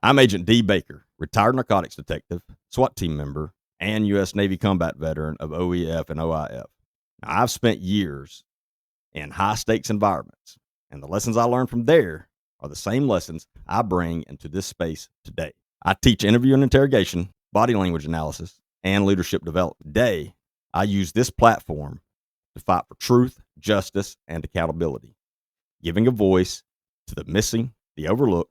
I'm Agent D. Baker, retired narcotics detective, SWAT team member, and U.S. Navy combat veteran of OEF and OIF. Now, I've spent years in high stakes environments, and the lessons I learned from there are the same lessons I bring into this space today. I teach interview and interrogation, body language analysis, and leadership development. Today, I use this platform to fight for truth, justice, and accountability, giving a voice to the missing, the overlooked,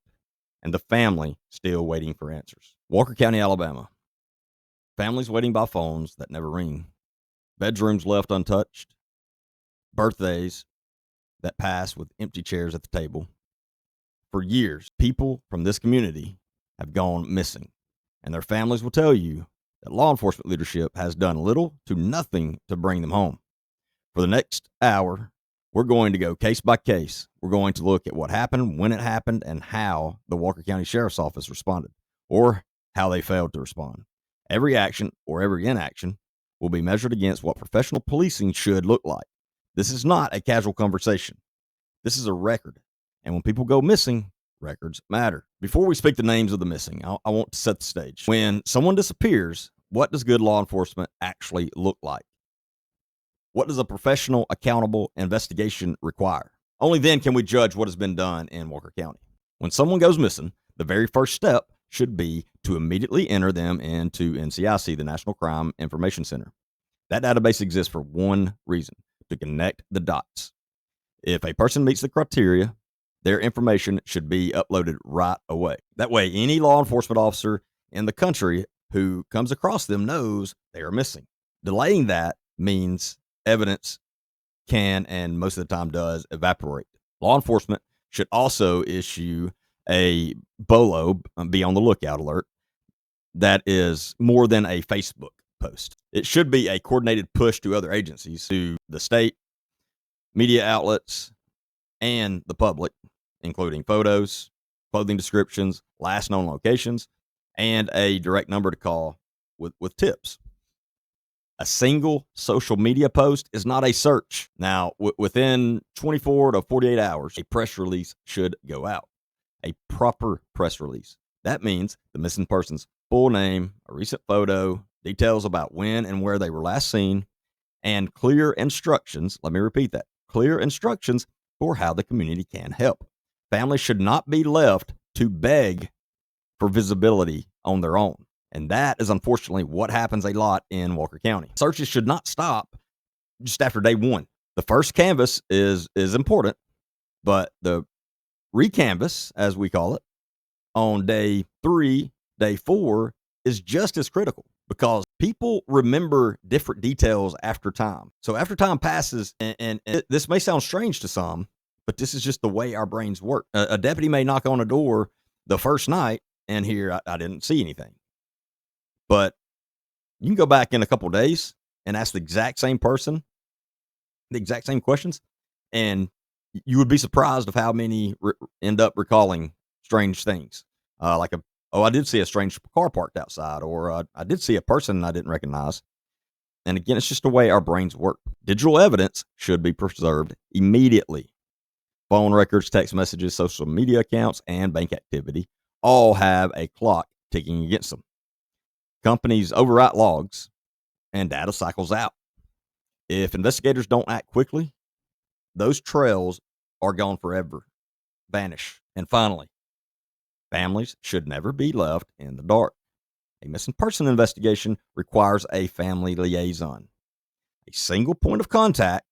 and the family still waiting for answers. Walker County, Alabama. Families waiting by phones that never ring. Bedrooms left untouched. Birthdays that pass with empty chairs at the table. For years, people from this community have gone missing, and their families will tell you that law enforcement leadership has done little to nothing to bring them home. For the next hour, we're going to go case by case. We're going to look at what happened, when it happened, and how the Walker County Sheriff's Office responded, or how they failed to respond. Every action or every inaction will be measured against what professional policing should look like. This is not a casual conversation. This is a record. And when people go missing, records matter. Before we speak the names of the missing, I want to set the stage. When someone disappears, what does good law enforcement actually look like? What does a professional, accountable investigation require? Only then can we judge what has been done in Walker County. When someone goes missing, the very first step should be to immediately enter them into NCIC, the National Crime Information Center. That database exists for one reason: to connect the dots. If a person meets the criteria, their information should be uploaded right away. That way, any law enforcement officer in the country who comes across them knows they are missing. Delaying that means evidence can, and most of the time does, evaporate. Law enforcement should also issue a BOLO, be on the lookout alert, that is more than a Facebook post. It should be a coordinated push to other agencies, to the state, media outlets, and the public, including photos, clothing descriptions, last known locations, and a direct number to call with tips. A single social media post is not a search. Now, within 24 to 48 hours, a press release should go out. A proper press release. That means the missing person's full name, a recent photo, details about when and where they were last seen, and clear instructions. Let me repeat that. Clear instructions for how the community can help. Families should not be left to beg for visibility on their own. And that is unfortunately what happens a lot in Walker County. Searches should not stop just after day one. The first canvas is important, but the recanvas, as we call it, on day 3, day 4 is just as critical, because people remember different details after time. So after time passes, and this may sound strange to some, but this is just the way our brains work. A deputy may knock on a door the first night and hear, I didn't see anything. But you can go back in a couple of days and ask the exact same person the exact same questions, and you would be surprised of how many end up recalling strange things. I did see a strange car parked outside, or I did see a person I didn't recognize. And again, it's just the way our brains work. Digital evidence should be preserved immediately. Phone records, text messages, social media accounts, and bank activity all have a clock ticking against them. Companies overwrite logs, and data cycles out. If investigators don't act quickly, those trails are gone forever, vanish. And finally, families should never be left in the dark. A missing person investigation requires a family liaison, a single point of contact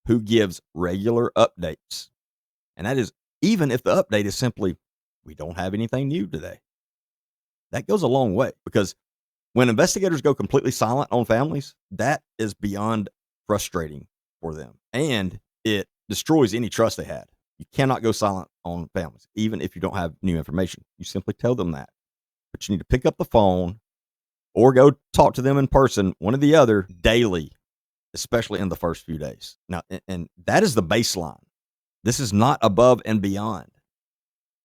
who gives regular updates. And that is even if the update is simply, we don't have anything new today. That goes a long way, because when investigators go completely silent on families, that is beyond frustrating for them, and it destroys any trust they had. You cannot go silent on families, even if you don't have new information. You simply tell them that. But you need to pick up the phone or go talk to them in person, one or the other, daily, especially in the first few days. Now, and that is the baseline. This is not above and beyond.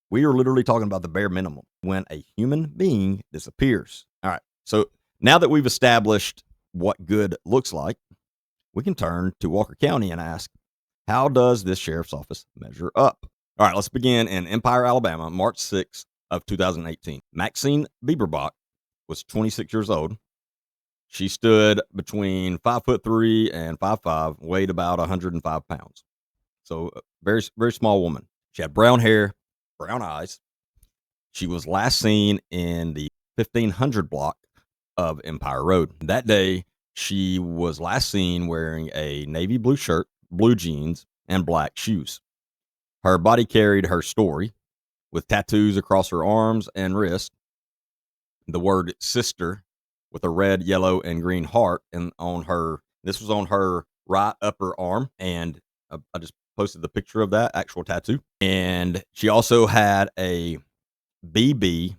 We are literally talking about the bare minimum when a human being disappears. All right. So now that we've established what good looks like, we can turn to Walker County and ask, how does this sheriff's office measure up? All right, let's begin in Empire, Alabama, March 6, of 2018. Maxine Bieberbach was 26 years old. She stood between 5'3" and 5'5", weighed about 105 pounds. So very, very small woman. She had brown hair, brown eyes. She was last seen in the 1500 block of Empire Road. That day, she was last seen wearing a navy blue shirt, blue jeans, and black shoes. Her body carried her story with tattoos across her arms and wrist, the word sister with a red, yellow, and green heart and on her. This was on her right upper arm, and I just posted the picture of that actual tattoo. And she also had a BB,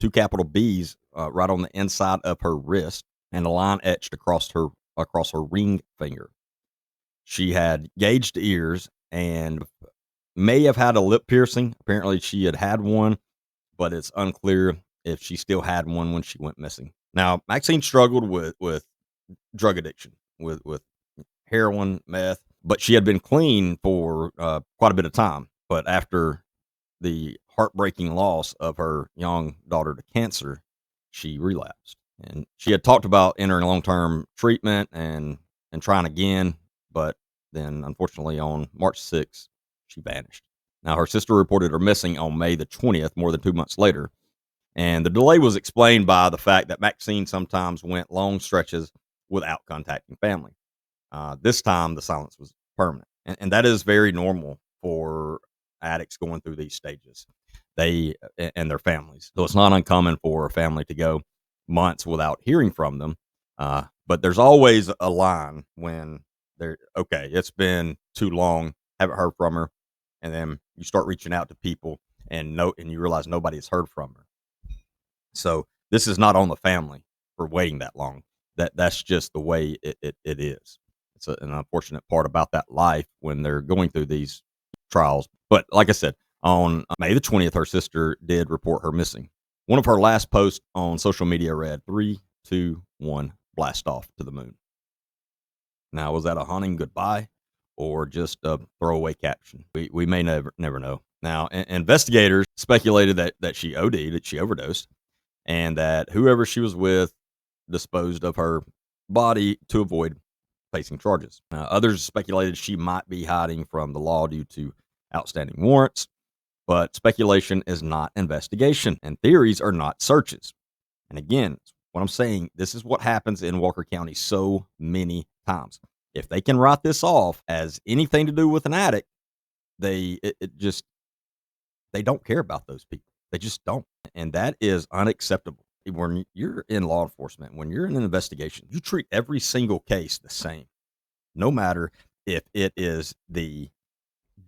two capital B's, right on the inside of her wrist, and a line etched across her ring finger. She had gauged ears and may have had a lip piercing. Apparently, she had one, but it's unclear if she still had one when she went missing. Now, Maxine struggled with drug addiction, with heroin, meth, but she had been clean for quite a bit of time. But after the heartbreaking loss of her young daughter to cancer, she relapsed. And she had talked about entering long-term treatment and trying again, but then unfortunately on March 6th, she vanished. Now, her sister reported her missing on May the 20th, more than 2 months later. And the delay was explained by the fact that Maxine sometimes went long stretches without contacting family. This time, the silence was permanent. And that is very normal for addicts going through these stages, they and their families. So it's not uncommon for a family to go months without hearing from them. But there's always a line when they're, okay, it's been too long, haven't heard from her. And then you start reaching out to people and you realize nobody has heard from her. So this is not on the family for waiting that long. That's just the way it is. It's an unfortunate part about that life when they're going through these trials. But like I said, on May the 20th, her sister did report her missing. One of her last posts on social media read, 3, 2, 1, blast off to the moon. Now, was that a haunting goodbye or just a throwaway caption? We may never know. Now, investigators speculated that she OD'd, that she overdosed, and that whoever she was with disposed of her body to avoid facing charges. Others speculated she might be hiding from the law due to outstanding warrants, but speculation is not investigation, and theories are not searches. And again, what I'm saying, this is what happens in Walker County so many times. If they can write this off as anything to do with an addict, they don't care about those people. They just don't. And that is unacceptable. When you're in law enforcement, when you're in an investigation, you treat every single case the same, no matter if it is the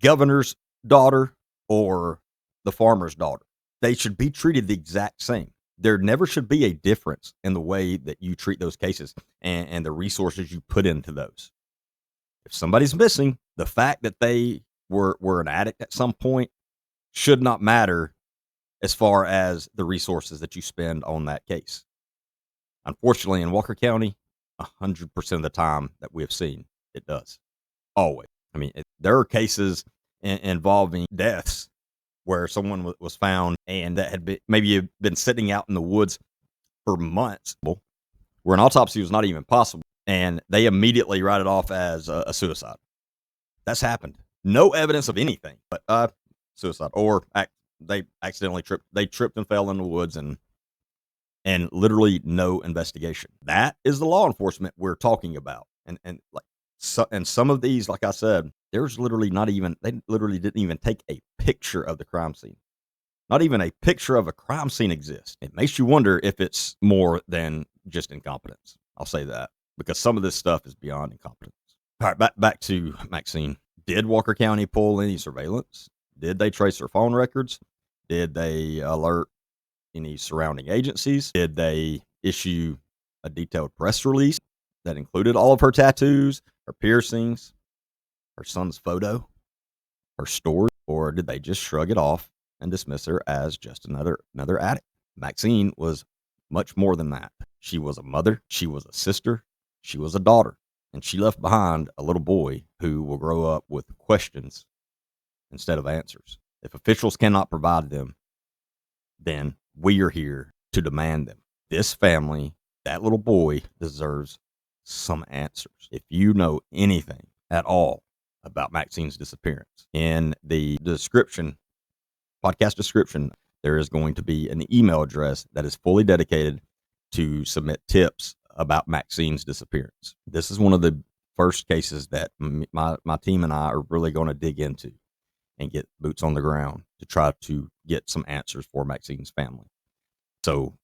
governor's daughter or the farmer's daughter. They should be treated the exact same. There never should be a difference in the way that you treat those cases and the resources you put into those. If somebody's missing, the fact that they were an addict at some point should not matter as far as the resources that you spend on that case. Unfortunately, in Walker County, 100% of the time that we have seen, it does. Always. I mean, there are cases involving deaths where someone was found and that had maybe been sitting out in the woods for months, where an autopsy was not even possible, and they immediately write it off as a suicide. That's happened. No evidence of anything, but suicide, or they accidentally tripped and fell in the woods, and literally no investigation. That is the law enforcement we're talking about. And some of these, like I said, there's literally they literally didn't even take a picture of the crime scene. Not even a picture of a crime scene exists. It makes you wonder if it's more than just incompetence. I'll say that, because some of this stuff is beyond incompetence. All right, back to Maxine. Did Walker County pull any surveillance? Did they trace her phone records? Did they alert any surrounding agencies? Did they issue a detailed press release that included all of her tattoos, her piercings, her son's photo, her story? Or did they just shrug it off and dismiss her as just another addict? Maxine was much more than that. She was a mother, she was a sister, she was a daughter, and she left behind a little boy who will grow up with questions instead of answers. If officials cannot provide them, then we are here to demand them. This family, that little boy, deserves some answers. If you know anything at all about Maxine's disappearance, in the description, podcast description, there is going to be an email address that is fully dedicated to submit tips about Maxine's disappearance. This is one of the first cases that my team and I are really going to dig into and get boots on the ground to try to get some answers for Maxine's family. So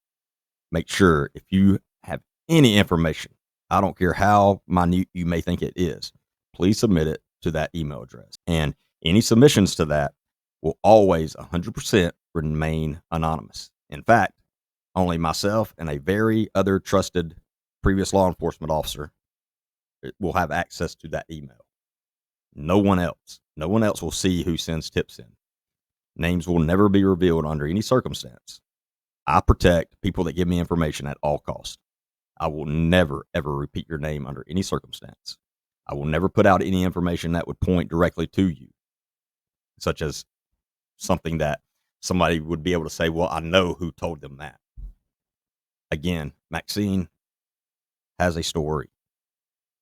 make sure, if you have any information, I don't care how minute you may think it is, please submit it to that email address. And any submissions to that will always 100% remain anonymous. In fact, only myself and a very other trusted previous law enforcement officer will have access to that email. No one else. No one else will see who sends tips in. Names will never be revealed under any circumstance. I protect people that give me information at all costs. I will never, ever repeat your name under any circumstance. I will never put out any information that would point directly to you, such as something that somebody would be able to say, well, I know who told them that. Again, Maxine has a story.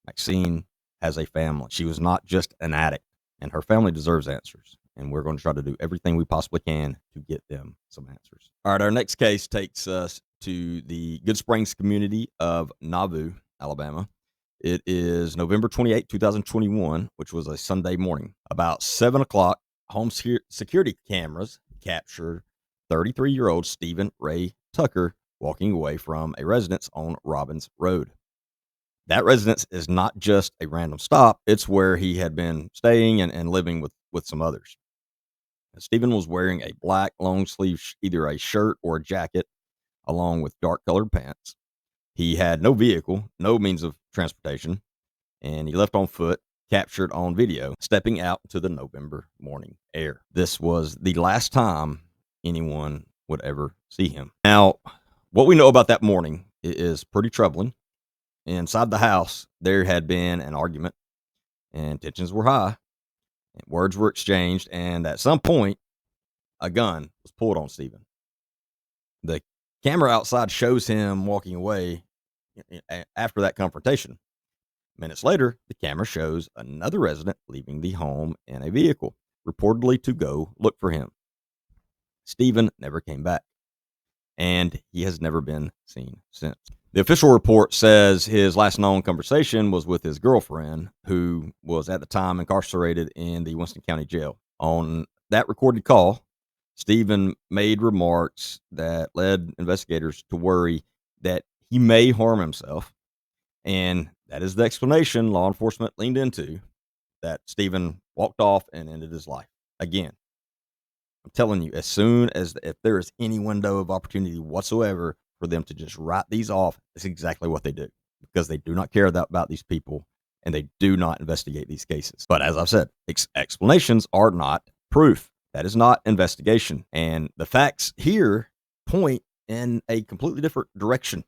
Maxine has a family. She was not just an addict, and her family deserves answers. And we're going to try to do everything we possibly can to get them some answers. All right, our next case takes us to the Good Springs community of Nauvoo, Alabama. It is November 28, 2021, which was a Sunday morning. About 7 o'clock, home security cameras captured 33-year-old Stephen Ray Tucker walking away from a residence on Robbins Road. That residence is not just a random stop. It's where he had been staying and living with some others. Stephen was wearing a black long sleeve, either a shirt or a jacket, along with dark colored pants. He had no vehicle, no means of transportation, and he left on foot, captured on video, stepping out into the November morning air. This was the last time anyone would ever see him. Now, what we know about that morning is pretty troubling. Inside the house, there had been an argument, and tensions were high. Words were exchanged, and at some point, a gun was pulled on Stephen. The camera outside shows him walking away after that confrontation. Minutes later, the camera shows another resident leaving the home in a vehicle, reportedly to go look for him. Stephen never came back, and he has never been seen since. The official report says his last known conversation was with his girlfriend, who was at the time incarcerated in the Winston County Jail. On that recorded call, Stephen made remarks that led investigators to worry that he may harm himself, and that is the explanation law enforcement leaned into, that Stephen walked off and ended his life. Again, I'm telling you, as soon as if there is any window of opportunity whatsoever for them to just write these off, it's exactly what they do, because they do not care about these people and they do not investigate these cases. But as I've said, explanations are not proof. That is not investigation. And the facts here point in a completely different direction.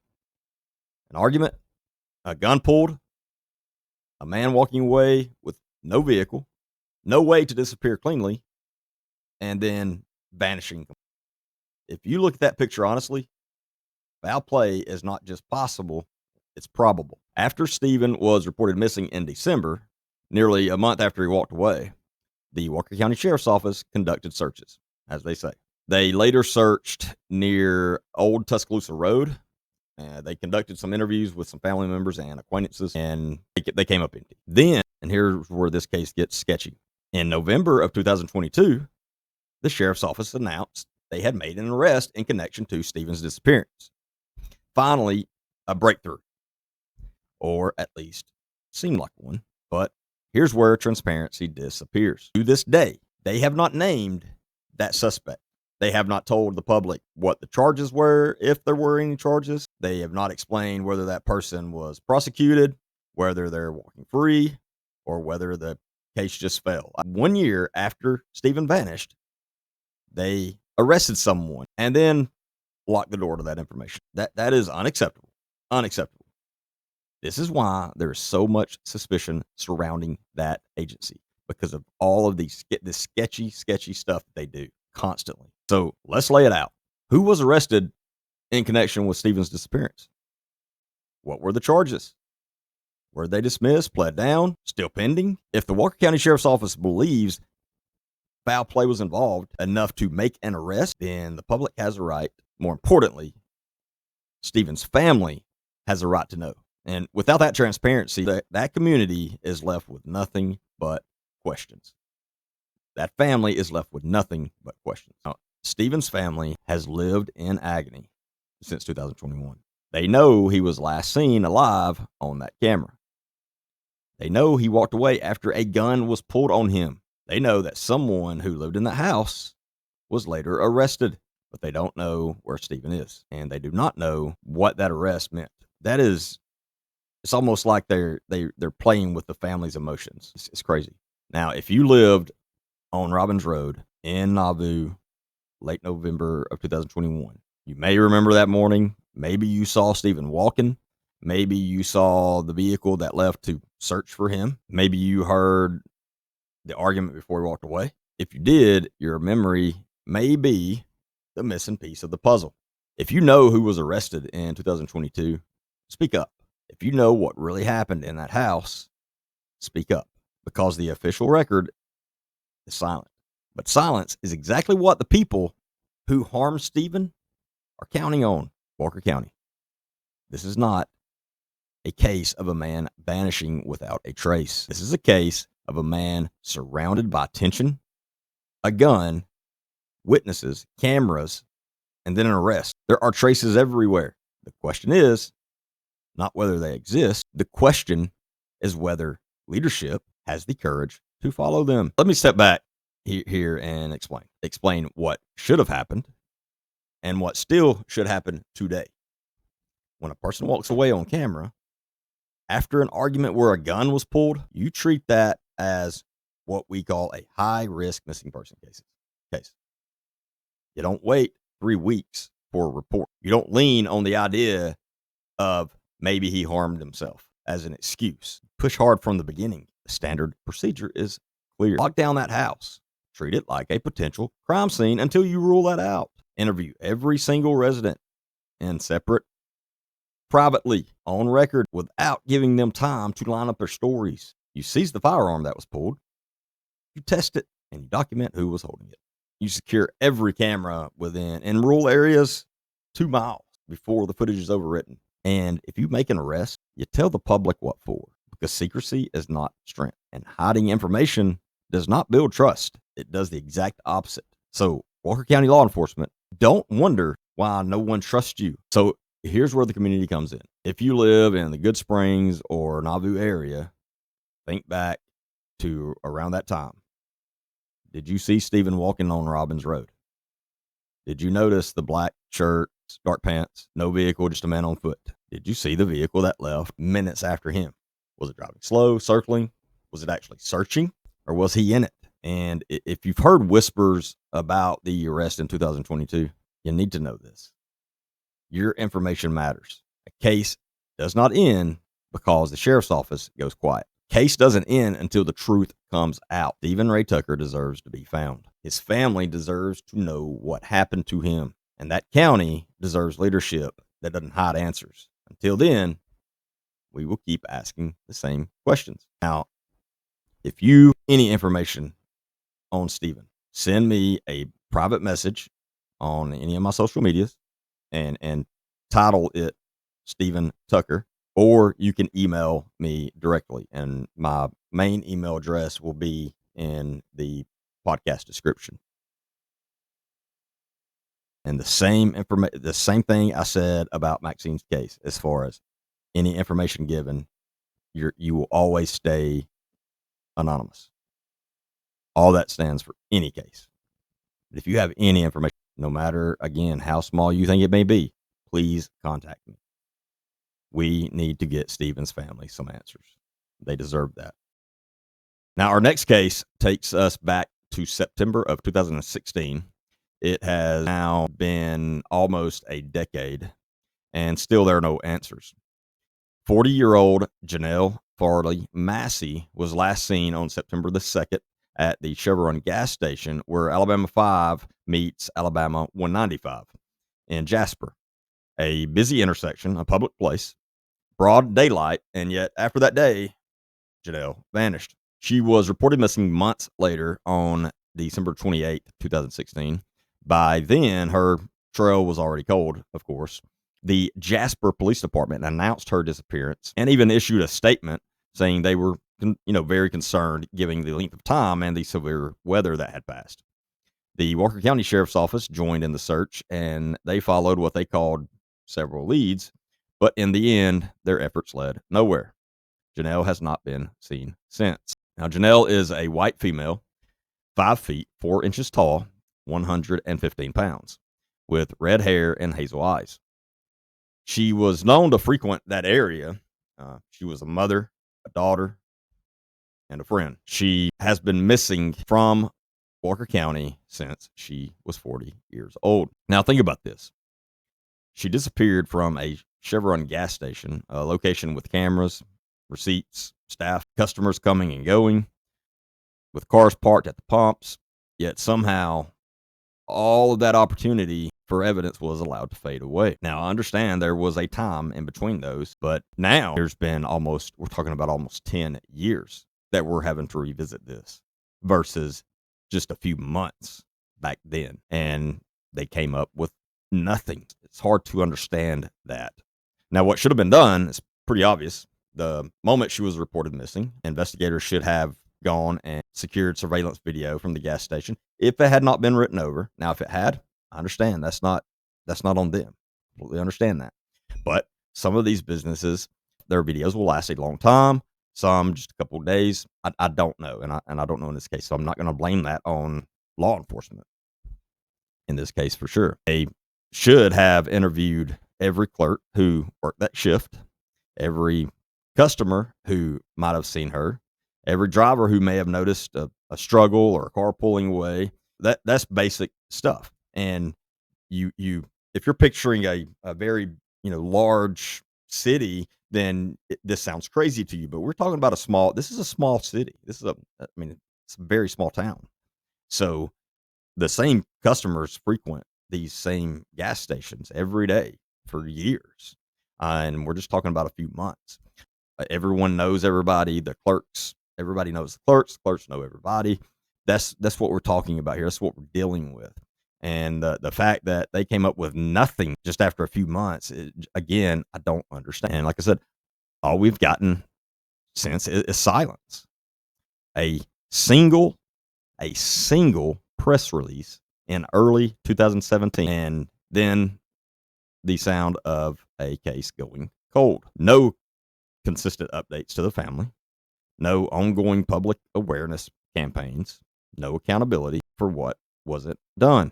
An argument, a gun pulled, a man walking away with no vehicle, no way to disappear cleanly, and then vanishing. If you look at that picture honestly, foul play is not just possible, it's probable. After Stephen was reported missing in December, nearly a month after he walked away, the Walker County Sheriff's Office conducted searches, as they say. They later searched near Old Tuscaloosa Road. They conducted some interviews with some family members and acquaintances, and they came up empty. Then, and here's where this case gets sketchy. In November of 2022, the Sheriff's Office announced they had made an arrest in connection to Stephen's disappearance. Finally, a breakthrough, or at least seemed like one. But here's where transparency disappears. To this day, they have not named that suspect. They have not told the public what the charges were, if there were any charges. They have not explained whether that person was prosecuted, whether they're walking free, or whether the case just fell. 1 year after Stephen vanished, they arrested someone and then locked the door to that information. That is unacceptable. Unacceptable. This is why there is so much suspicion surrounding that agency, because of all of this sketchy stuff that they do constantly. So let's lay it out. Who was arrested in connection with Stephen's disappearance? What were the charges? Were they dismissed, pled down, still pending? If the Walker County Sheriff's Office believes foul play was involved enough to make an arrest, then the public has a right. More importantly, Stephen's family has a right to know. And without that transparency, that community is left with nothing but questions. That family is left with nothing but questions. Now, Stephen's family has lived in agony since 2021. They know he was last seen alive on that camera. They know he walked away after a gun was pulled on him. They know that someone who lived in the house was later arrested, but they don't know where Stephen is, and they do not know what that arrest meant. It's almost like they're playing with the family's emotions. It's crazy. Now, if you lived on Robbins Road in Nauvoo, late November of 2021, you may remember that morning. Maybe you saw Stephen walking. Maybe you saw the vehicle that left to search for him. Maybe you heard the argument before he walked away. If you did, your memory may be the missing piece of the puzzle. If you know who was arrested in 2022, speak up. If you know what really happened in that house, speak up, because the official record is silent. But silence is exactly what the people who harmed Stephen are counting on. Walker County. This is not a case of a man vanishing without a trace. This is a case of a man surrounded by tension, a gun, witnesses, cameras, and then an arrest. There are traces everywhere. The question is not whether they exist. The question is whether leadership has the courage to follow them. Let me step back here and explain what should have happened and what still should happen today. When a person walks away on camera after an argument where a gun was pulled, you treat that as what we call a high-risk missing person case. You don't wait 3 weeks for a report. You don't lean on the idea of maybe he harmed himself as an excuse. Push hard from the beginning. The standard procedure is clear. Lock down that house. Treat it like a potential crime scene until you rule that out. Interview every single resident in separate, privately, on record, without giving them time to line up their stories. You seize the firearm that was pulled, you test it, and you document who was holding it. You secure every camera in rural areas 2 miles before the footage is overwritten. And if you make an arrest, you tell the public what for, because secrecy is not strength, and hiding information does not build trust. It does the exact opposite. So Walker County law enforcement, don't wonder why no one trusts you. So here's where the community comes in. If you live in the Good Springs or Nauvoo area, think back to around that time. Did you see Stephen walking on Robbins Road? Did you notice the black shirt, dark pants, no vehicle, just a man on foot? Did you see the vehicle that left minutes after him? Was it driving slow, circling? Was it actually searching? Or was he in it? And if you've heard whispers about the arrest in 2022, you need to know this. Your information matters. A case does not end because the sheriff's office goes quiet. Case doesn't end until the truth comes out. Stephen Ray Tucker deserves to be found. His family deserves to know what happened to him. And that county deserves leadership that doesn't hide answers. Until then, we will keep asking the same questions. Now, if you any information on Stephen, send me a private message on any of my social medias and title it Stephen Tucker, or you can email me directly, and my main email address will be in the podcast description. And the same thing I said about Maxine's case, as far as any information given, you will always stay anonymous. All that stands for any case. But if you have any information, no matter, again, how small you think it may be, please contact me. We need to get Stephen's family some answers. They deserve that. Now, our next case takes us back to September of 2016. It has now been almost a decade, and still there are no answers. 40-year-old Janell Farley Massey was last seen on September the 2nd at the Chevron gas station where Alabama 5 meets Alabama 195. in Jasper, a busy intersection, a public place, broad daylight, and yet after that day, Janelle vanished. She was reported missing months later on December 28th, 2016. By then, her trail was already cold, of course. The Jasper Police Department announced her disappearance and even issued a statement saying they were, very concerned given the length of time and the severe weather that had passed. The Walker County Sheriff's Office joined in the search, and they followed what they called several leads, but in the end, their efforts led nowhere. Janelle has not been seen since. Now, Janelle is a white female, 5 feet 4 inches tall, 115 pounds, with red hair and hazel eyes. She was known to frequent that area. She was a mother, a daughter, and a friend. She has been missing from Walker County since she was 40 years old. Now, think about this. She disappeared from a Chevron gas station, a location with cameras, receipts, staff, customers coming and going, with cars parked at the pumps, yet somehow all of that opportunity for evidence was allowed to fade away. Now, I understand there was a time in between those, but now there's been we're talking about almost 10 years that we're having to revisit this versus just a few months back then. And they came up with nothing. It's hard to understand that. Now, what should have been done is pretty obvious. The moment she was reported missing, investigators should have gone and secured surveillance video from the gas station if it had not been written over. Now, if it had, I understand that's not on them. Completely understand that. But some of these businesses, their videos will last a long time. Some just a couple of days. I don't know, and I don't know in this case. So I'm not going to blame that on law enforcement. In this case, for sure, they should have interviewed every clerk who worked that shift, every customer who might have seen her, every driver who may have noticed a struggle or a car pulling away. That's basic stuff. And you if you're picturing a very large city, then this sounds crazy to you. But we're talking about this is a small city. It's a very small town. So the same customers frequent these same gas stations every day for years. And we're just talking about a few months. Everyone knows everybody. Everybody knows the clerks. The clerks know everybody. That's what we're talking about here. That's what we're dealing with. And the fact that they came up with nothing just after a few months, again, I don't understand. And like I said, all we've gotten since is silence. A single press release in early 2017, and then the sound of a case going cold. No consistent updates to the family, no ongoing public awareness campaigns, no accountability for what wasn't done.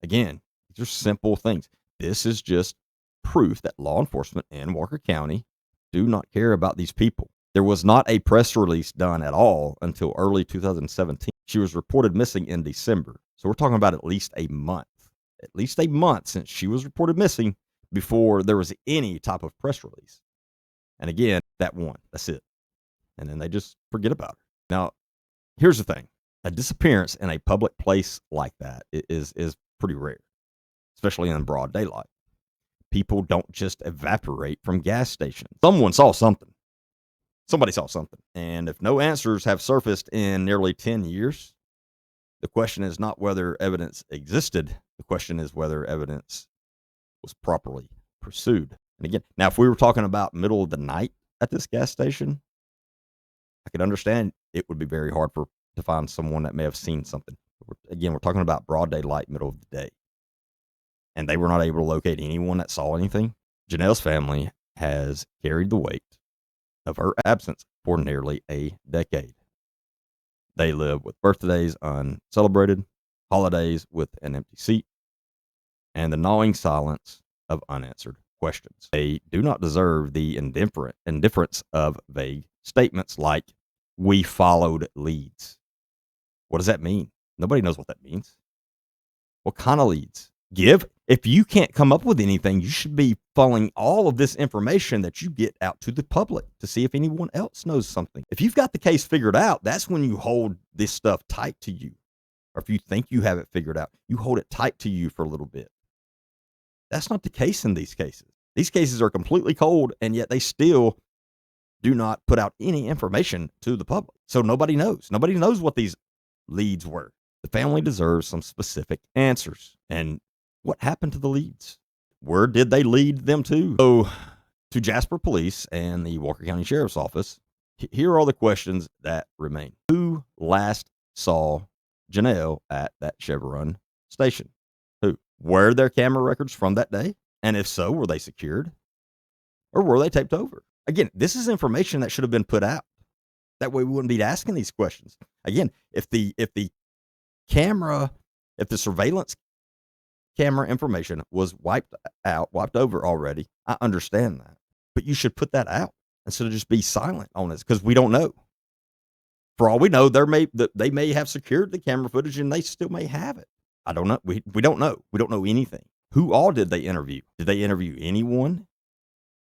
Again, these are simple things. This is just proof that law enforcement in Walker County do not care about these people. There was not a press release done at all until early 2017. She was reported missing in December. So we're talking about at least a month since she was reported missing before there was any type of press release. And again, that's it. And then they just forget about her. Now, here's the thing. A disappearance in a public place like that is pretty rare, especially in broad daylight. People don't just evaporate from gas stations. Somebody saw something. And if no answers have surfaced in nearly 10 years, the question is not whether evidence existed. The question is whether evidence was properly pursued. And again, now, if we were talking about middle of the night at this gas station, I could understand it would be very hard to find someone that may have seen something. We're talking about broad daylight, middle of the day. And they were not able to locate anyone that saw anything. Janelle's family has carried the weight of her absence for nearly a decade. They live with birthdays uncelebrated, holidays with an empty seat, and the gnawing silence of unanswered questions. They do not deserve the indifference of vague statements like, "We followed leads." What does that mean? Nobody knows what that means. What kind of leads? If you can't come up with anything, you should be following all of this information that you get out to the public to see if anyone else knows something. If you've got the case figured out, that's when you hold this stuff tight to you. Or if you think you have it figured out, you hold it tight to you for a little bit. That's not the case in these cases. These cases are completely cold, and yet they still do not put out any information to the public. So nobody knows. Nobody knows what these leads were. The family deserves some specific answers. And what happened to the leads? Where did they lead them to? So, to Jasper Police and the Walker County Sheriff's Office, here are the questions that remain. Who last saw Janelle at that Chevron station? Who? Were there camera records from that day? And if so, were they secured? Or were they taped over? Again, this is information that should have been put out. That way we wouldn't be asking these questions. Again, if the surveillance camera information was wiped over already, I understand that. But you should put that out instead of just be silent on this, because we don't know. For all we know, they may have secured the camera footage and they still may have it. I don't know. We don't know. We don't know anything. Who all did they interview? Did they interview anyone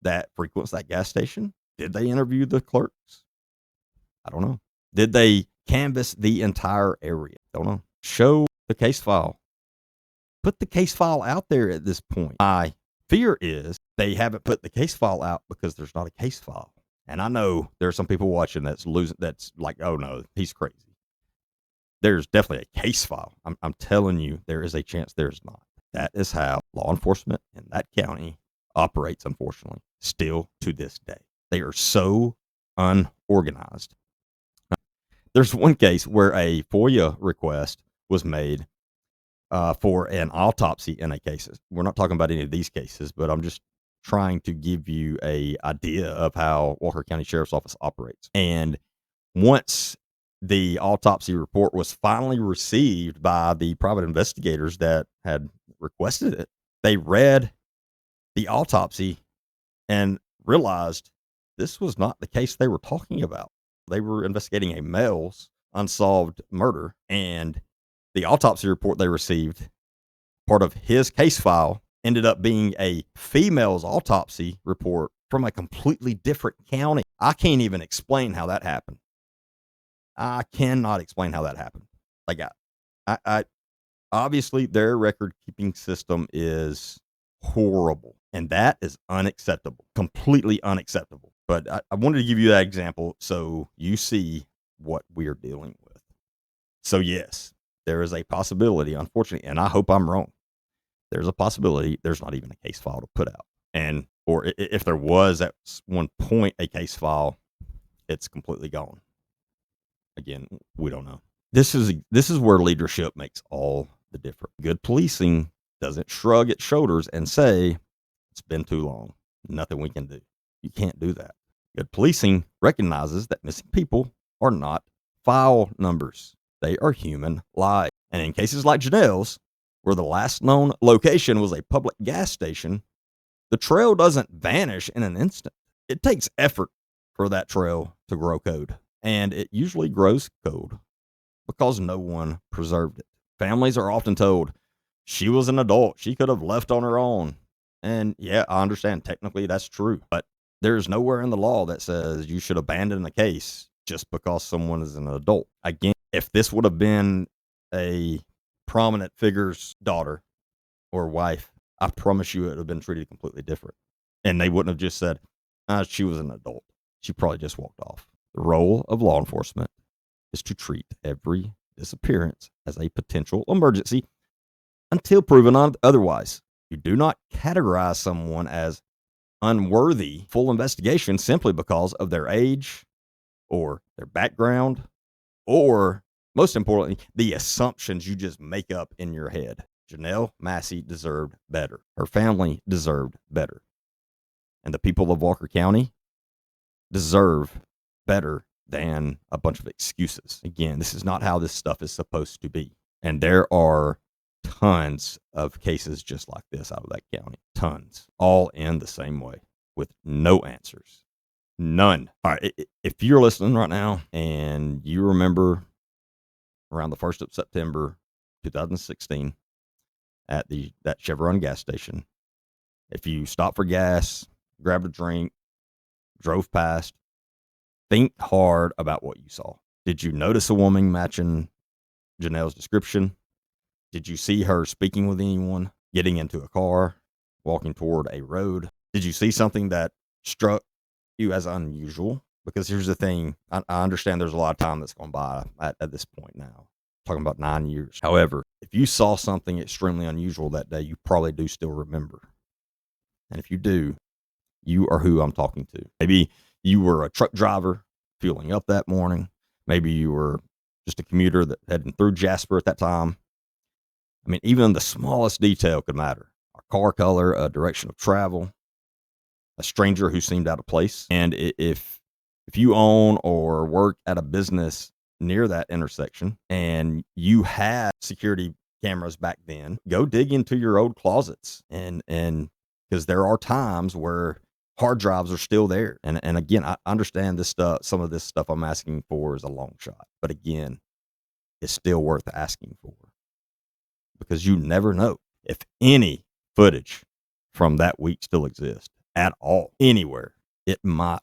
that frequents that gas station? Did they interview the clerks? I don't know. Did they canvass the entire area? Don't know. Show the case file. Put the case file out there at this point. My fear is they haven't put the case file out because there's not a case file. And I know there are some people watching that's like, oh no, he's crazy. There's definitely a case file. I'm telling you, there is a chance there's not. That is how law enforcement in that county operates, unfortunately, still to this day. They are so unorganized. There's one case where a FOIA request was made for an autopsy in a case. We're not talking about any of these cases, but I'm just trying to give you a idea of how Walker County Sheriff's Office operates. And once the autopsy report was finally received by the private investigators that had requested it, they read the autopsy and realized this was not the case they were talking about. They were investigating a male's unsolved murder, and the autopsy report they received, part of his case file, ended up being a female's autopsy report from a completely different county. I can't even explain how that happened. I cannot explain how that happened. Like, I obviously their record keeping system is horrible, and that is unacceptable, completely unacceptable. But I wanted to give you that example so you see what we're dealing with. So yes, there is a possibility, unfortunately, and I hope I'm wrong. There's a possibility there's not even a case file to put out. And, or if there was at one point a case file, it's completely gone. Again, we don't know. This is where leadership makes all the difference. Good policing doesn't shrug its shoulders and say, it's been too long, nothing we can do. You can't do that. Good policing recognizes that missing people are not file numbers. They are human lives. And in cases like Janelle's, where the last known location was a public gas station, the trail doesn't vanish in an instant. It takes effort for that trail to grow cold, and it usually grows cold because no one preserved it. Families are often told, she was an adult, she could have left on her own. And yeah, I understand technically that's true, but there's nowhere in the law that says you should abandon a case just because someone is an adult. Again, if this would have been a prominent figure's daughter or wife, I promise you it would have been treated completely different. And they wouldn't have just said, she was an adult. She probably just walked off. The role of law enforcement is to treat every disappearance as a potential emergency until proven otherwise. You do not categorize someone as unworthy full investigation simply because of their age or their background, or most importantly, the assumptions you just make up in your head. Janelle Massie deserved better. Her family deserved better. And the people of Walker County deserve better than a bunch of excuses. Again, this is not how this stuff is supposed to be. And there are tons of cases just like this out of that county. Tons. All in the same way with no answers. None. All right. If you're listening right now and you remember around the 1st of September 2016 at that Chevron gas station, if you stopped for gas, grabbed a drink, drove past, think hard about what you saw. Did you notice a woman matching Janelle's description? Did you see her speaking with anyone, getting into a car? walking toward a road. Did you see something that struck you as unusual? Because here's the thing, I understand there's a lot of time that's gone by at this point now, talking about 9 years. However, if you saw something extremely unusual that day, you probably do still remember. And if you do, you are who I'm talking to. Maybe you were a truck driver fueling up that morning. Maybe you were just a commuter that heading through Jasper at that time. I mean, even the smallest detail could matter. A car color, a direction of travel, a stranger who seemed out of place. And if you own or work at a business near that intersection and you had security cameras back then, go dig into your old closets and because there are times where hard drives are still there. And again, I understand this stuff, some of this stuff I'm asking for is a long shot, but again, it's still worth asking for because you never know if any footage from that week still exists at all, anywhere. It might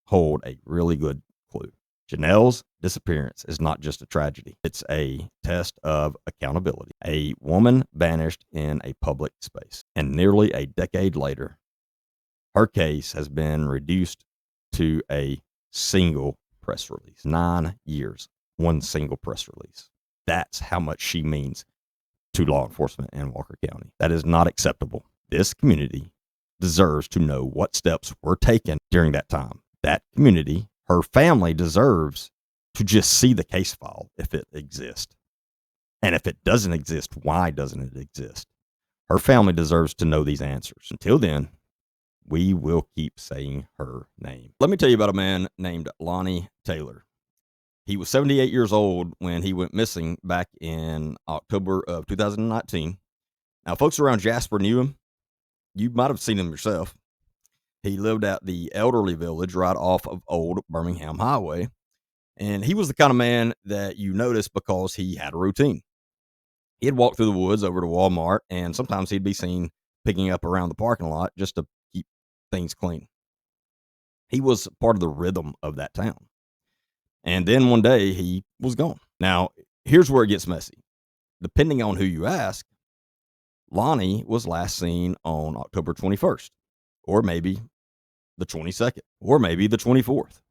hold a really good clue. Janelle's disappearance is not just a tragedy. It's a test of accountability. A woman vanished in a public space. And nearly a decade later, her case has been reduced to a single press release. 9 years, one single press release. That's how much she means to law enforcement in Walker County. That is not acceptable. This community deserves to know what steps were taken during that time. That community, her family, deserves to just see the case file if it exists. And if it doesn't exist, why doesn't it exist? Her family deserves to know these answers. Until then, we will keep saying her name. Let me tell you about a man named Lonnie Taylor. He was 78 years old when he went missing back in October of 2019. Now, folks around Jasper knew him. You might have seen him yourself. He lived at the elderly village right off of Old Birmingham Highway. And he was the kind of man that you noticed because he had a routine. He'd walk through the woods over to Walmart, and sometimes he'd be seen picking up around the parking lot just to keep things clean. He was part of the rhythm of that town. And then one day he was gone. Now, here's where it gets messy. Depending on who you ask, Lonnie was last seen on October 21st, or maybe the 22nd, or maybe the 24th.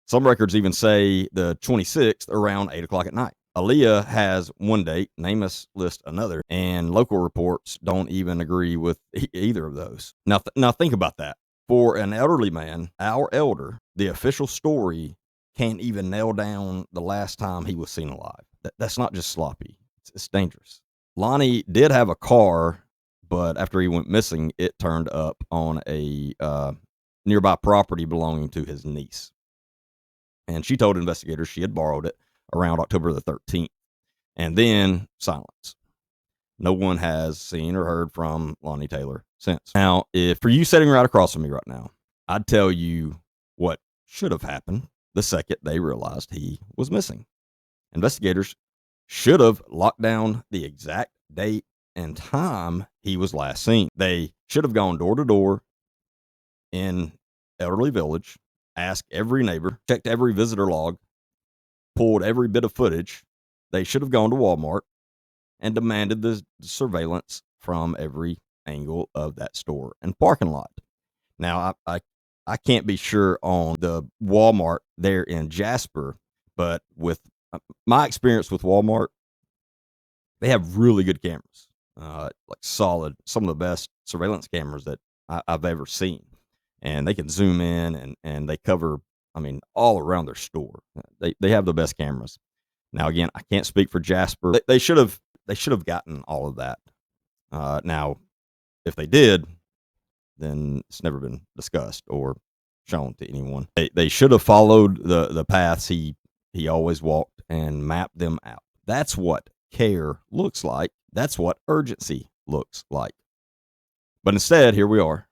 Some records even say the 26th around 8 o'clock at night. Aaliyah has one date, Namus lists another, and local reports don't even agree with either of those. Now think about that. For an elderly man, our elder, the official story can't even nail down the last time he was seen alive. That's not just sloppy. It's dangerous. Lonnie did have a car, but after he went missing, it turned up on a nearby property belonging to his niece. And she told investigators she had borrowed it around October the 13th. And then silence. No one has seen or heard from Lonnie Taylor since. Now, if for you sitting right across from me right now, I'd tell you what should have happened the second they realized he was missing. Investigators should have locked down the exact date and time he was last seen. They should have gone door to door in Elderly Village, asked every neighbor, checked every visitor log, pulled every bit of footage. They should have gone to Walmart and demanded the surveillance from every angle of that store and parking lot. Now, I can't be sure on the Walmart there in Jasper, but with my experience with Walmart, they have really good cameras, like solid, some of the best surveillance cameras that I've ever seen. And they can zoom in and they cover, I mean, all around their store. They have the best cameras. Now, again, I can't speak for Jasper. They should have gotten all of that. Now, if they did, then it's never been discussed or shown to anyone. They should have followed the paths he always walked and mapped them out. That's what care looks like. That's what urgency looks like. But instead, here we are,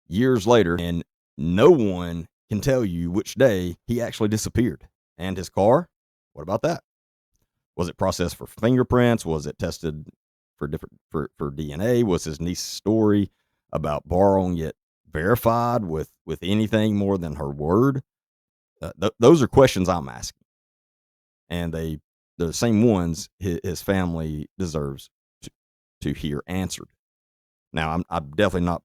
years later, and no one can tell you which day he actually disappeared. And his car? What about that? Was it processed for fingerprints? Was it tested for DNA? Was his niece's story about borrowing it verified with anything more than her word? Those are questions I'm asking. And they're the same ones his family deserves to hear answered. Now, I'm definitely not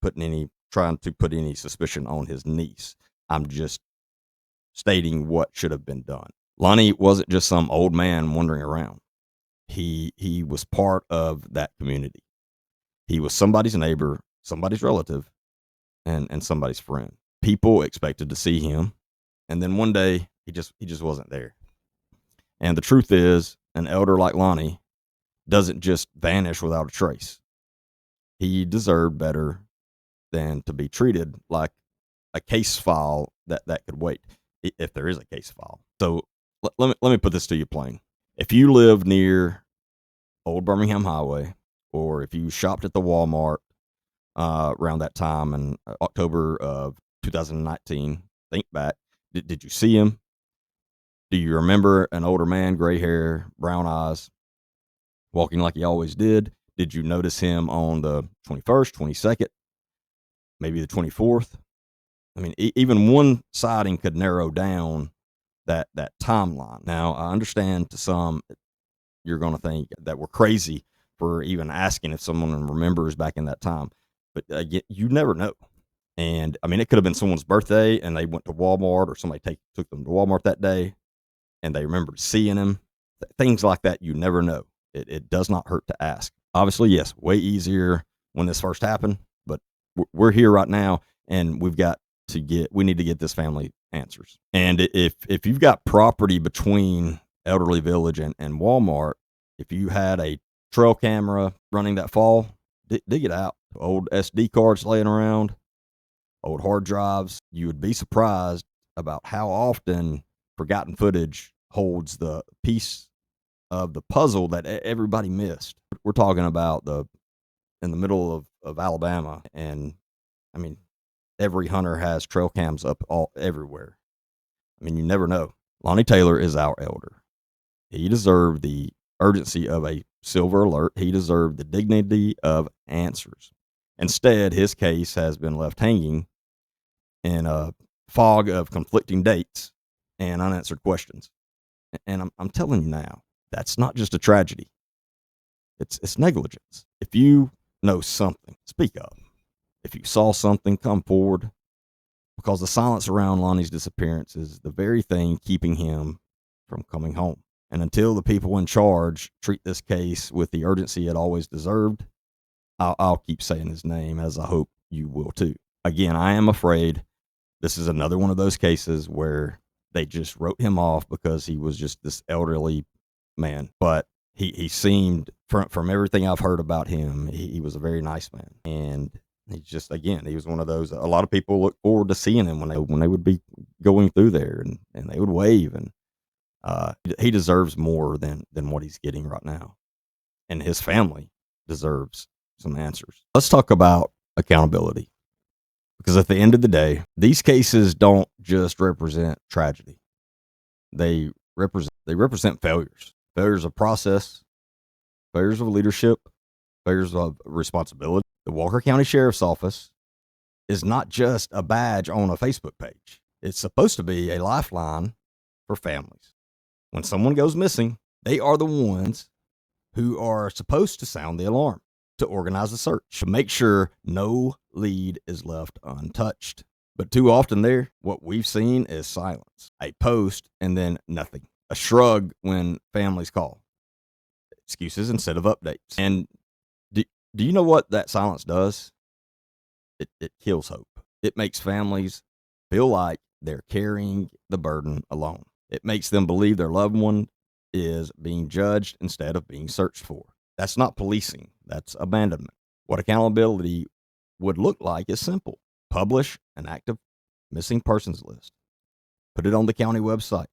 trying to put any suspicion on his niece. I'm just stating what should have been done. Lonnie wasn't just some old man wandering around. He was part of that community. He was somebody's neighbor, somebody's relative, and somebody's friend. People expected to see him, and then one day he just wasn't there. And the truth is, an elder like Lonnie doesn't just vanish without a trace. He deserved better than to be treated like a case file that could wait, if there is a case file. So let me put this to you plain. If you live near Old Birmingham Highway, or if you shopped at the Walmart around that time in October of 2019, think back. Did you see him? Do you remember an older man, gray hair, brown eyes, walking like he always did? Did you notice him on the 21st, 22nd, maybe the 24th? I mean, even one sighting could narrow down that timeline. Now, I understand to some you're going to think that we're crazy for even asking if someone remembers back in that time, but you never know. And I mean, it could have been someone's birthday and they went to Walmart, or somebody took them to Walmart that day and they remembered seeing him. Things like that, you never know. It does not hurt to ask. Obviously, yes, way easier when this first happened, but we're here right now, and we need to get this family answers. And if you've got property between Elderly Village and Walmart, if you had a trail camera running that fall, dig it out. Old SD cards laying around, old hard drives, you would be surprised about how often forgotten footage holds the piece of the puzzle that everybody missed. We're talking about in the middle of Alabama, and I mean, every hunter has trail cams up everywhere. I mean, you never know. Lonnie Taylor is our elder. He deserved the urgency of a silver alert. He deserved the dignity of answers. Instead, his case has been left hanging in a fog of conflicting dates and unanswered questions. And I'm telling you now, that's not just a tragedy. It's negligence. If you know something, speak up. If you saw something, come forward, because the silence around Lonnie's disappearance is the very thing keeping him from coming home. And until the people in charge treat this case with the urgency it always deserved, I'll keep saying his name, as I hope you will too. Again, I am afraid this is another one of those cases where they just wrote him off because he was just this elderly man. But he seemed, from everything I've heard about him, he was a very nice man. And he was one of those, a lot of people look forward to seeing him when they would be going through there, and they would wave. And he deserves more than what he's getting right now. And his family deserves some answers. Let's talk about accountability. Because at the end of the day, these cases don't just represent tragedy. They represent failures of process, failures of leadership, failures of responsibility. The Walker County Sheriff's Office is not just a badge on a Facebook page. It's supposed to be a lifeline for families. When someone goes missing, they are the ones who are supposed to sound the alarm, to organize a search, to make sure no lead is left untouched. But too often what we've seen is silence. A post and then nothing. A shrug when families call. Excuses instead of updates. And do you know what that silence does? It kills hope. It makes families feel like they're carrying the burden alone. It makes them believe their loved one is being judged instead of being searched for. That's not policing. That's abandonment. What accountability would look like is simple. Publish an active missing persons list. Put it on the county website.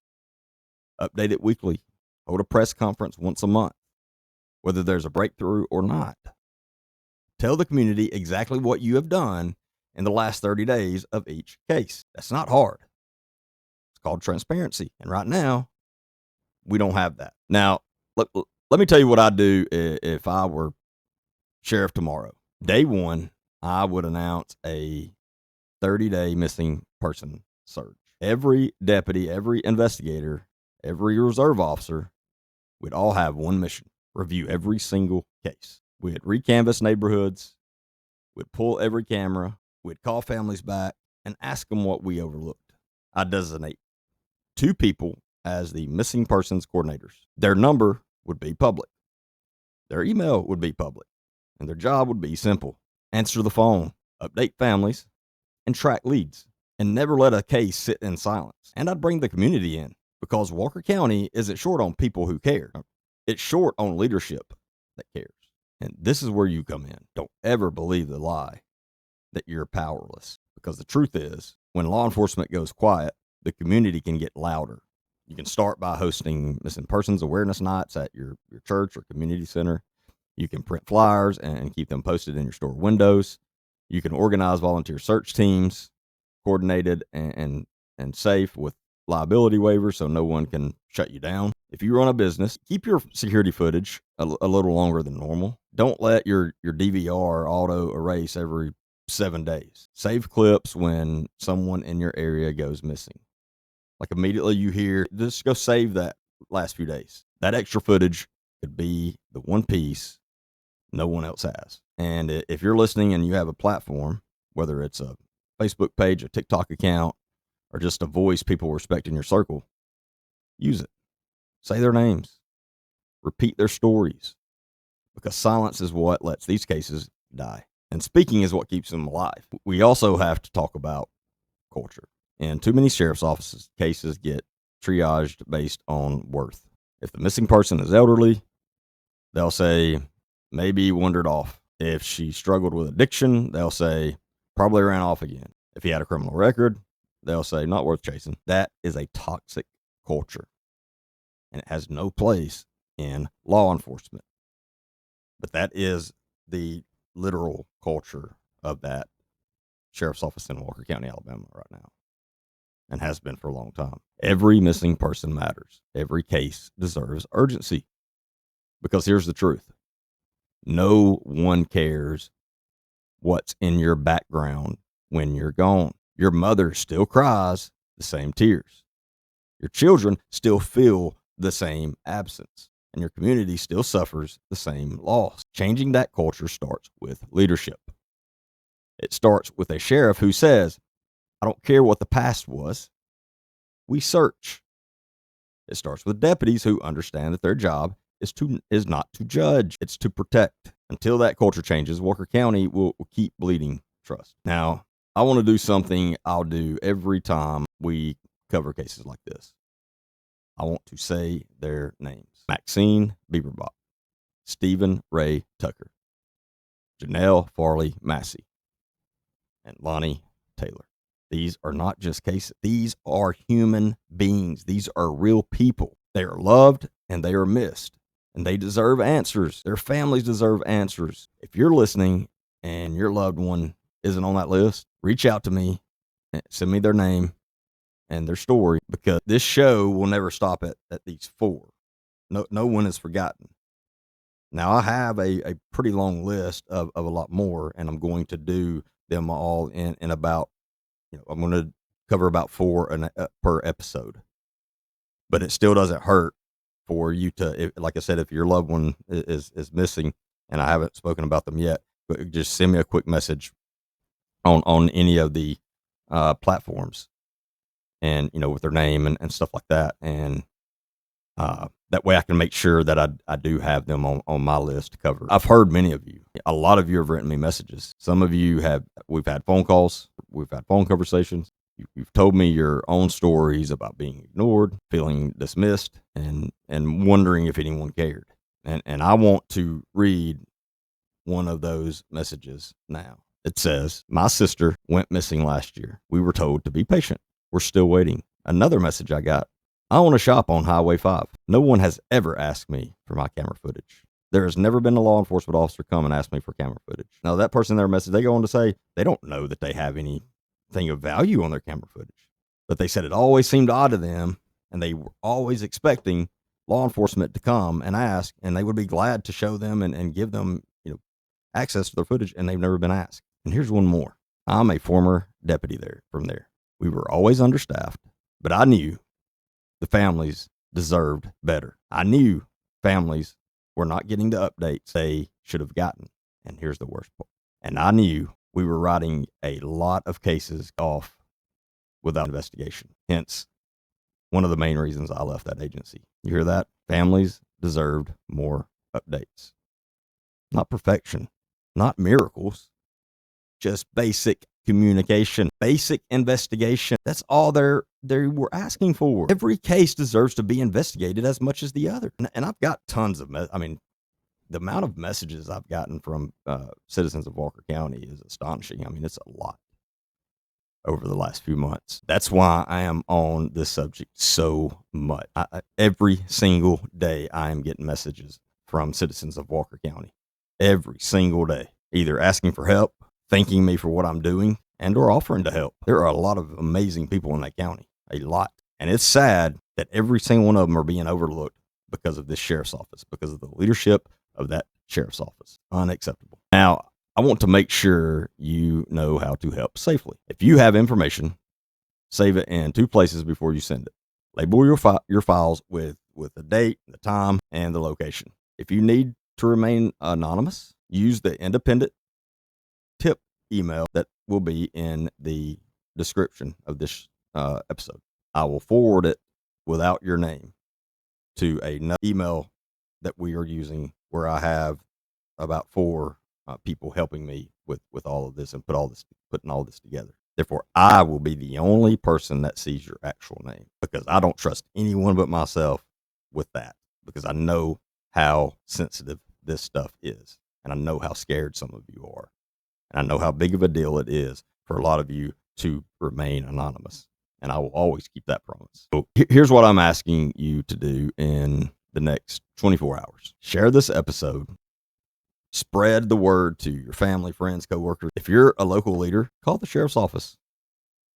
Update it weekly. Hold a press conference once a month, whether there's a breakthrough or not. Tell the community exactly what you have done in the last 30 days of each case. That's not hard. It's called transparency. And right now, we don't have that. Now, let me tell you what I'd do if I were sheriff tomorrow. Day one, I would announce a 30-day missing person search. Every deputy, every investigator, every reserve officer, we'd all have one mission: review every single case. We'd recanvass neighborhoods, We'd pull every camera, we'd call families back, and ask them what we overlooked. I designate 2 people as the missing persons coordinators. Their number would be public. Their email would be public. And their job would be simple: answer the phone, update families, and track leads, and never let a case sit in silence. And I'd bring the community in, because Walker County isn't short on people who care. It's short on leadership that cares. And this is where you come in. Don't ever believe the lie that you're powerless, because the truth is, when law enforcement goes quiet, the community can get louder. You can start by hosting missing persons awareness nights at your church or community center. You can print flyers and keep them posted in your store windows. You can organize volunteer search teams, coordinated and safe, with liability waivers so no one can shut you down. If you run a business, keep your security footage a little longer than normal. Don't let your DVR auto erase every 7 days. Save clips when someone in your area goes missing. Like immediately you hear, just go save that last few days. That extra footage could be the one piece no one else has. And if you're listening and you have a platform, whether it's a Facebook page, a TikTok account, or just a voice people respect in your circle, use it. Say their names. Repeat their stories. Because silence is what lets these cases die. And speaking is what keeps them alive. We also have to talk about culture. In too many sheriff's offices, cases get triaged based on worth. If the missing person is elderly, they'll say, maybe wandered off. If she struggled with addiction, they'll say, probably ran off again. If he had a criminal record, they'll say, not worth chasing. That is a toxic culture, and it has no place in law enforcement. But that is the literal culture of that sheriff's office in Walker County, Alabama right now, and has been for a long time. Every missing person matters. Every case deserves urgency. Because here's the truth. No one cares what's in your background when you're gone. Your mother still cries the same tears. Your children still feel the same absence. And your community still suffers the same loss. Changing that culture starts with leadership. It starts with a sheriff who says, I don't care what the past was. We search. It starts with deputies who understand that their job is not to judge, it's to protect. Until that culture changes, Walker County will keep bleeding trust. Now, I want to do something I'll do every time we cover cases like this. I want to say their names. Maxine Bieberbach, Stephen Ray Tucker, Janell Farley Massey, and Lonnie Taylor. These are not just cases. These are human beings. These are real people. They are loved and they are missed. And they deserve answers. Their families deserve answers. If you're listening and your loved one isn't on that list, reach out to me and send me their name and their story, because this show will never stop at these 4. No one is forgotten. Now, I have a pretty long list of a lot more, and I'm going to do them all in about, I'm going to cover about 4 per episode. But it still doesn't hurt for you to, like I said, if your loved one is missing and I haven't spoken about them yet, but just send me a quick message on any of the platforms, and with their name and stuff like that, and that way I can make sure that I do have them on my list to cover. I've heard many of you. A lot of you have written me messages. Some of you we've had phone calls, we've had phone conversations. You've told me your own stories about being ignored, feeling dismissed, and wondering if anyone cared. And I want to read one of those messages now. It says, my sister went missing last year. We were told to be patient. We're still waiting. Another message I got. I own a shop on Highway 5. No one has ever asked me for my camera footage. There has never been a law enforcement officer come and ask me for camera footage. Now, that person in their message, they go on to say they don't know that they have anything of value on their camera footage. But they said it always seemed odd to them, and they were always expecting law enforcement to come and ask, and they would be glad to show them and give them access to their footage, and they've never been asked. And here's one more. I'm a former deputy from there. We were always understaffed, but I knew the families deserved better. I knew families were not getting the updates they should have gotten. And here's the worst part. And I knew we were writing a lot of cases off without investigation. Hence, one of the main reasons I left that agency. You hear that? Families deserved more updates. Not perfection, not miracles, just basic communication, basic investigation. That's all they were asking for. Every case deserves to be investigated as much as the other. And I've got tons of, the amount of messages I've gotten from citizens of Walker County is astonishing. I mean, it's a lot over the last few months. That's why I am on this subject so much. Every single day, I am getting messages from citizens of Walker County. Every single day, either asking for help, thanking me for what I'm doing, and or offering to help. There are a lot of amazing people in that county, a lot. And it's sad that every single one of them are being overlooked because of this sheriff's office, because of the leadership of that sheriff's office. Unacceptable. Now, I want to make sure you know how to help safely. If you have information, save it in 2 places before you send it. Label your files with the date, the time, and the location. If you need to remain anonymous, use the independent tip email that will be in the description of this episode. I will forward it without your name to another email that we are using, where I have about 4 people helping me with all of this and putting all this together. Therefore, I will be the only person that sees your actual name, because I don't trust anyone but myself with that, because I know how sensitive this stuff is, and I know how scared some of you are, and I know how big of a deal it is for a lot of you to remain anonymous, and I will always keep that promise. So here's what I'm asking you to do in the next 24 hours. Share this episode. Spread the word to your family, friends, coworkers. If you're a local leader, call the sheriff's office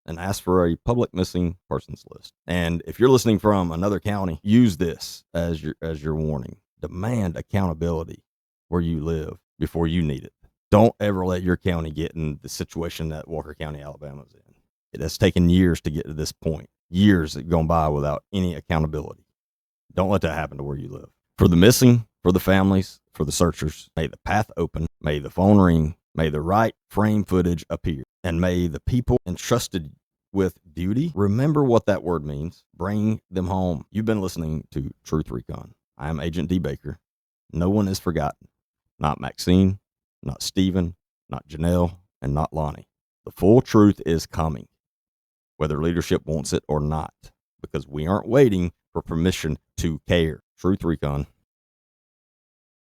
and ask for a public missing persons list. And if you're listening from another county, use this as your warning. Demand accountability where you live before you need it. Don't ever let your county get in the situation that Walker County, Alabama is in. It has taken years to get to this point. Years have gone by without any accountability. Don't let that happen to where you live. For the missing, for the families, for the searchers, may the path open, may the phone ring, may the right frame footage appear, and may the people entrusted with duty remember what that word means. Bring them home. You've been listening to Truth Recon. I am Agent D. Baker. No one is forgotten. Not Maxine, not Stephen, not Janelle, and not Lonnie. The full truth is coming, whether leadership wants it or not, because we aren't waiting for permission to care. Truth Recon.